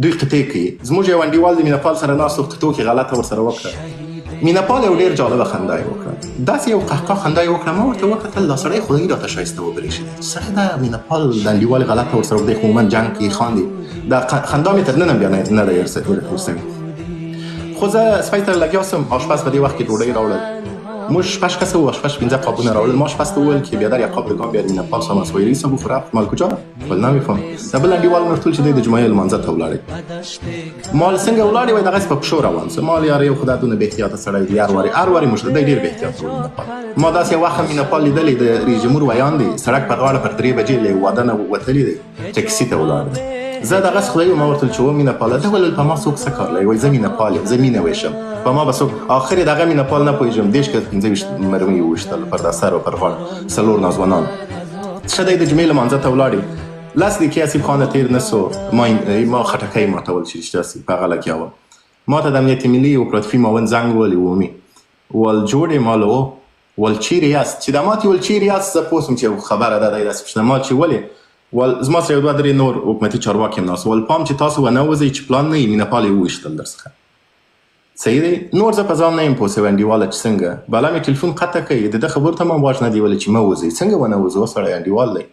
دوی قطعې کوي. زموږ یو انډیوال د میناپال سره ناست و، قطعو کې غلطه ورسره وکړه. میناپال یو ډېر جالبه خندا یې وکړه، داسې یو قهقه خندا یې وکړه. ما ورته وکتل دا سړی خدایي راته ښایسته وبرېښېد. سړی دا میناپال د انډیوال غلطه ورسره وکړه، خو عموماً جنګ کې خاندي. دا خندا مې تر ننه بیا نه ده ورسوي. خو زه سپی سره لګیا سوم. آشپز په دې وخت کې ډوډۍ راوړل. موږ شپږ کسه وو، شپږ پنځه قابونه راوړل. ما آشپز ته وویل که بیادر یک قاب بگم بیاد میناپال سام از ویلی سبو فرق مال کجا بل نمیفهم. دا بل انډیوال مې ورته وویل چې دی د جمعې لمانځه ته ولاړی. مال څنګه ولاړی وای دغسې په پښو روان سو. مال یار یو خدای دونه بې احتیاطه سړی دی. هر وارې موږ دی ډېر بې احتیاطه و میناپال. ما داسې یو وخت میناپال لیدلی د رئیس جمهور ویان دی، سړک په غاړه پر 3 بجې له یو واده نه وتلی دی، ټکسي ته ولاړ دی. زه دغسې خدای ما ورته چې و میناپال ده ولل په ما څوک څه کار لري. وایي زه میناپال یم، زه مینه ویشم. په ما به څوک آخر دغه میناپال نه پوهېږم. 10 که 15 مرمۍ وویشتل پر دا سر و پر غاړه 4 ناځوانان. ښه دی د جمعې لمانځه ته ولاړې. 10 دقیقې آسیب خانه تېر نه سو. ما خټکی ماتول چې رښتیا سي په هغه لګیا وم. ما ته د امنیت ملي اپراتیفي معاون زنګ ووهلي عمومي، ول جوړ یې مالو ول چیرې یاست؟ چې دا ما ته ویل چیرې یاست زه پوه سوم چې خبره ده دی داسې پوښتنه. ما چې ولې؟ ول زما سره یو 2-3 نور حکومتي چارواکي هم ناست. ول پام چې تاسو ونه وځئ چې پلان نه وي میناپال یې وویشتل درڅخه. صحیح دی. نور زه په ځان نه یم پوه سوی انډیواله چې څنګه بلا مې ټلیفون قطع کوي. د ده خبرو ته هم غوږ نه دی ویلی چې مه وځئ. څنګه ونه وځو؟ سړی انډیوال دی.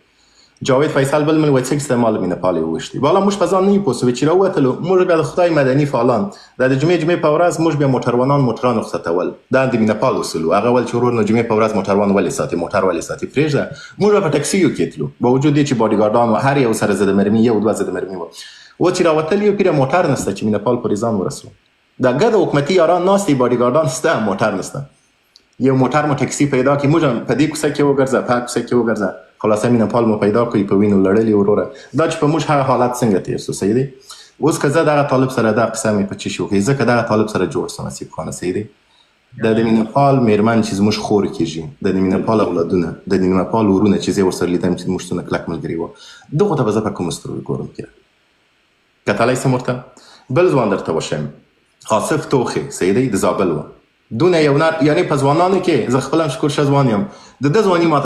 جاوید فیصل بل مل وایي څه کیسه مال میناپال یې وویشتې. بالا موږ په ځان نه یو پوه سوی چې راووتلو. موږ بیا د خدای مدني فعالان دا د جمعې په ورځ موږ بیا موټروانان موټران رخصتول. دا د میناپال اصول و. هغه ول چې ورور نو جمعې په ورځ موټروان ولې ساتي، موټر ولې ساتي، پرېږده. موږ په ټکسیو کې تلو با وجود دې چې باډیګارډان هر یو سره ضد مرمي 1-2 ضد مرمي و. و چې راوتلي یو پیره موټر نسته چې میناپال پورې ځان ورسو. دا ګډ حکومتي یاران ناست دي، باډیګارډان سته، موټر نسته. یو موټر مو ټکسي پیدا کړي. موږ په دې کوڅه کې وګرځه، په کوڅه کې وګرځه. خلاصه میناپال مو پیدا کړي په وینو لړلي وروره. دا چې په موږ هغه حالت څنګه تېر سو. صحیح دی. اوس که زه دغه طالب سره دا قصه مې په چی شي وکړي، زه که دغه طالب سره جوړ سم نصیب خانه. صحیح دی. د میناپال میرمن چې زموږ خور کېږي، د میناپال اولادونه، د میناپال ورونه چې زه ورسره لیدم چې زموږ څونه کلک ملګري وو، دغو ته به زه په کومو سترګو ګورم کېده. کتلی سم ورته. بل ځوان درته وښیم، آصف توخی. صحیح دی. د زابل و. دونه یو نر یعنې په ځوانانو کې زه خپله هم شکر شه ځوان یم. د ده ځواني ما